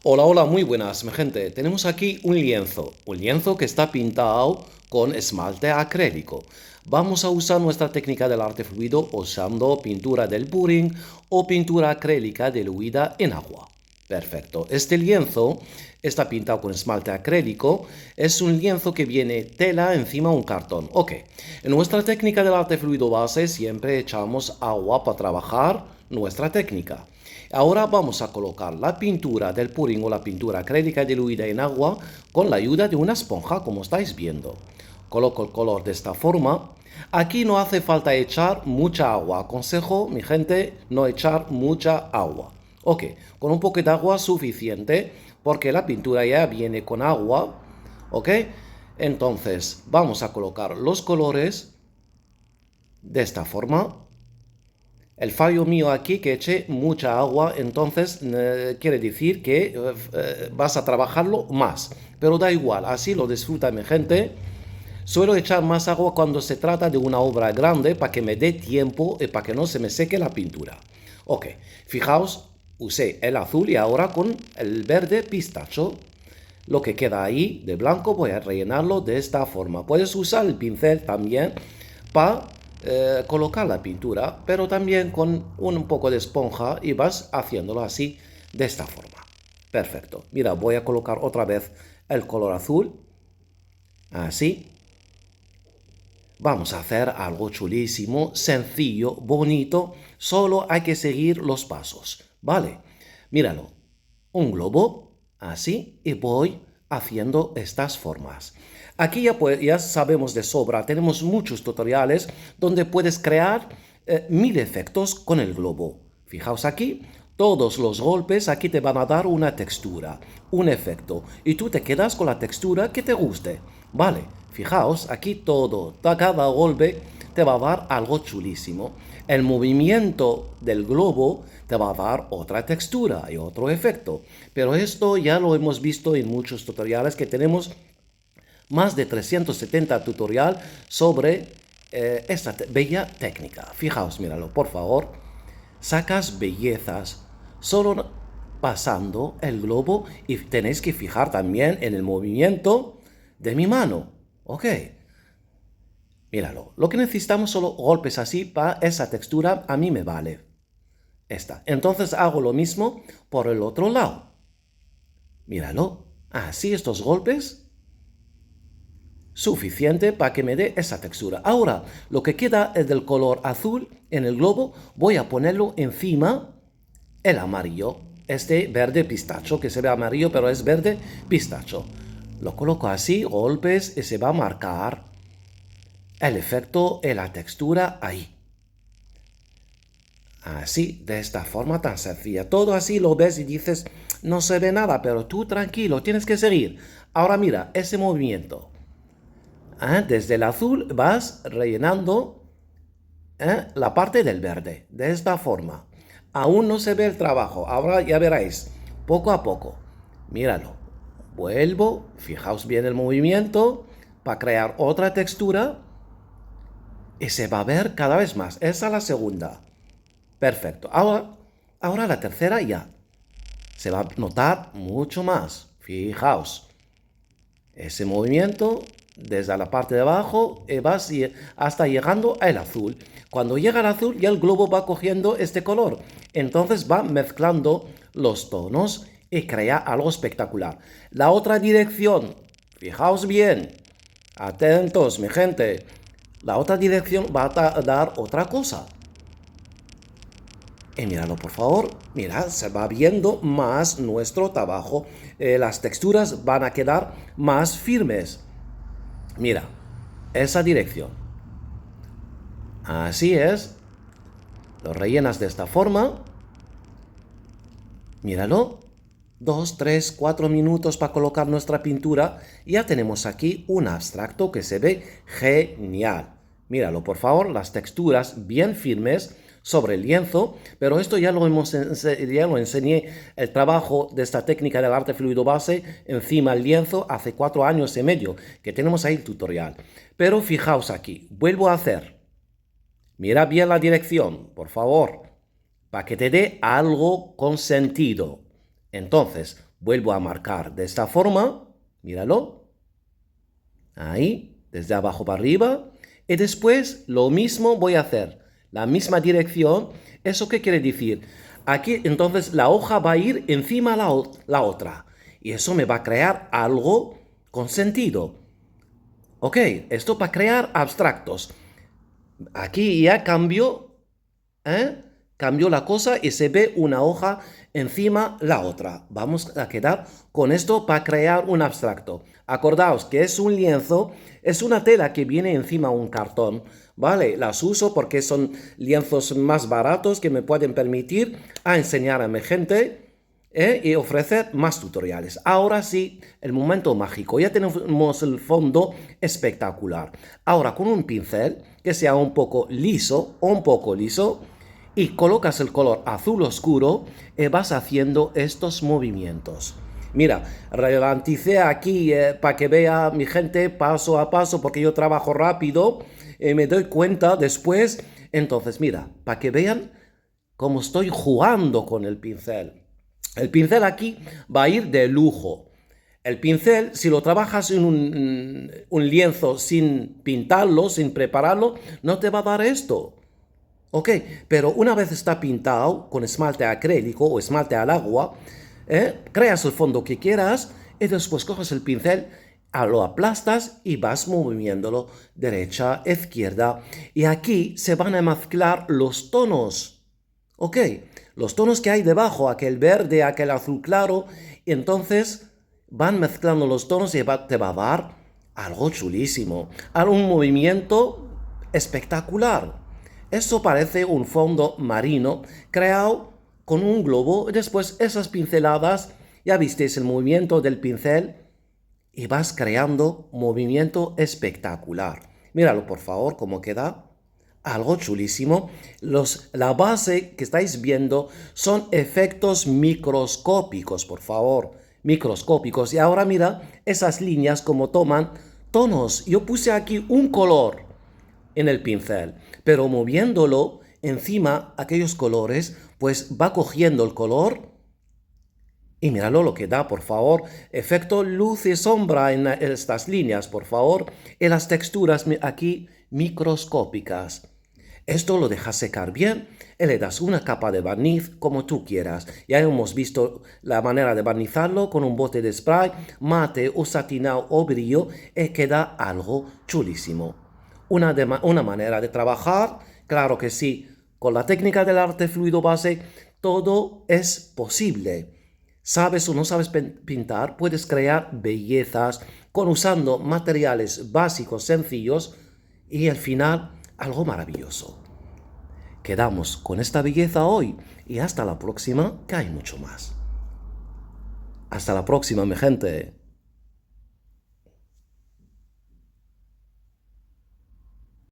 Hola, hola, muy buenas, mi gente. Tenemos aquí un lienzo que está pintado con esmalte acrílico. Vamos a usar nuestra técnica del arte fluido usando pintura del Puring o pintura acrílica diluida en agua. Perfecto. Este lienzo está pintado con esmalte acrílico. Es un lienzo que viene tela encima de un cartón. Ok. En nuestra técnica del arte fluido base siempre echamos agua para trabajar nuestra técnica. Ahora vamos a colocar la pintura del pudding o la pintura acrílica diluida en agua con la ayuda de una esponja, como estáis viendo. Coloco el color de esta forma. Aquí no hace falta echar mucha agua. Aconsejo, mi gente, no echar mucha agua. Ok, con un poco de agua suficiente porque la pintura ya viene con agua. Ok, entonces vamos a colocar los colores de esta forma. El fallo mío aquí que eché mucha agua, entonces quiere decir que vas a trabajarlo más. Pero da igual, así lo disfruta mi gente. Suelo echar más agua cuando se trata de una obra grande para que me dé tiempo y para que no se me seque la pintura. Ok, fijaos, usé el azul y ahora con el verde pistacho. Lo que queda ahí de blanco voy a rellenarlo de esta forma. Puedes usar el pincel también para colocar la pintura, pero también con un poco de esponja y vas haciéndolo así, de esta forma. Perfecto. Mira, voy a colocar otra vez el color azul. Así. Vamos a hacer algo chulísimo, sencillo, bonito. Solo hay que seguir los pasos. ¿Vale? Míralo. Un globo, así, y voy haciendo estas formas. Aquí ya sabemos de sobra, tenemos muchos tutoriales donde puedes crear 1000 efectos con el globo. Fijaos aquí, todos los golpes aquí te van a dar una textura, un efecto, y tú te quedas con la textura que te guste. Vale, fijaos, aquí cada golpe te va a dar algo chulísimo. El movimiento del globo te va a dar otra textura y otro efecto. Pero esto ya lo hemos visto en muchos tutoriales que tenemos más de 370 tutoriales sobre esta bella técnica. Fijaos, míralo, por favor. Sacas bellezas solo pasando el globo y tenéis que fijar también en el movimiento de mi mano. Ok. Míralo. Lo que necesitamos solo golpes así para esa textura. A mí me vale. Esta. Entonces hago lo mismo por el otro lado. Míralo. Así estos golpes. Suficiente para que me dé esa textura. Ahora, lo que queda es del color azul en el globo. Voy a ponerlo encima el amarillo. Este verde pistacho, que se ve amarillo, pero es verde pistacho. Lo coloco así, golpes, y se va a marcar el efecto y la textura ahí. Así, de esta forma tan sencilla. Todo así lo ves y dices, no se ve nada, pero tú tranquilo, tienes que seguir. Ahora mira, ese movimiento. Desde el azul vas rellenando la parte del verde, de esta forma. Aún no se ve el trabajo, ahora ya veréis, poco a poco. Míralo, vuelvo, fijaos bien el movimiento para crear otra textura y se va a ver cada vez más. Esa es la segunda. Perfecto. Ahora la tercera ya. Se va a notar mucho más. Fijaos. Ese movimiento desde la parte de abajo vas hasta llegando al azul. Cuando llega al azul ya el globo va cogiendo este color. Entonces va mezclando los tonos y crea algo espectacular. La otra dirección, fijaos bien, atentos mi gente, la otra dirección va a dar otra cosa. Y míralo por favor, mira, se va viendo más nuestro trabajo. Las texturas van a quedar más firmes. Mira, esa dirección. Así es. Lo rellenas de esta forma. Míralo. 2, 3, 4 minutos para colocar nuestra pintura. Ya tenemos aquí un abstracto que se ve genial. Míralo, por favor, las texturas bien firmes sobre el lienzo, pero esto ya lo enseñé el trabajo de esta técnica del arte fluido base encima del lienzo hace 4 años y medio, que tenemos ahí el tutorial. Pero fijaos aquí, vuelvo a hacer. Mira bien la dirección, por favor, para que te dé algo con sentido. Entonces, Vuelvo a marcar de esta forma, míralo, ahí, desde abajo para arriba, y después lo mismo voy a hacer, la misma dirección. ¿Eso qué quiere decir? Aquí entonces la hoja va a ir encima de la otra, y eso me va a crear algo con sentido. Ok, esto para crear abstractos. Aquí ya cambio, cambio la cosa y se ve una hoja encima la otra. Vamos a quedar con esto para crear un abstracto. Acordaos que es un lienzo, es una tela que viene encima un cartón, ¿vale? Las uso porque son lienzos más baratos que me pueden permitir a enseñar a mi gente y ofrecer más tutoriales. Ahora sí, el momento mágico. Ya tenemos el fondo espectacular. Ahora con un pincel que sea un poco liso, y colocas el color azul oscuro y vas haciendo estos movimientos. Mira, ralenticé aquí para que vea mi gente paso a paso porque yo trabajo rápido y me doy cuenta después. Entonces, mira, para que vean cómo estoy jugando con el pincel. El pincel aquí va a ir de lujo. El pincel, si lo trabajas en un lienzo sin pintarlo, sin prepararlo, no te va a dar esto. ¿Ok? Pero una vez está pintado con esmalte acrílico o esmalte al agua, creas el fondo que quieras y después coges el pincel, lo aplastas y vas moviéndolo derecha, izquierda. Y aquí se van a mezclar los tonos. ¿Ok? Los tonos que hay debajo, aquel verde, aquel azul claro, y entonces van mezclando los tonos y te va a dar algo chulísimo, un movimiento espectacular. Eso parece un fondo marino creado con un globo y después esas pinceladas, ya visteis el movimiento del pincel y vas creando movimiento espectacular. Míralo por favor cómo queda. Algo chulísimo. La base que estáis viendo son efectos microscópicos, por favor. Microscópicos. Y ahora mira esas líneas como toman tonos. Yo puse aquí un color en el pincel, pero moviéndolo encima aquellos colores, pues va cogiendo el color y míralo lo que da, por favor. Efecto luz y sombra en estas líneas, por favor. Y las texturas aquí microscópicas. Esto lo dejas secar bien y le das una capa de barniz como tú quieras. Ya hemos visto la manera de barnizarlo con un bote de spray, mate o satinado o brillo y queda algo chulísimo. Una manera de trabajar, claro que sí, con la técnica del arte fluido base todo es posible. ¿Sabes o no sabes pintar? Puedes crear bellezas usando materiales básicos sencillos y al final algo maravilloso. Quedamos con esta belleza hoy y hasta la próxima, que hay mucho más. Hasta la próxima, mi gente.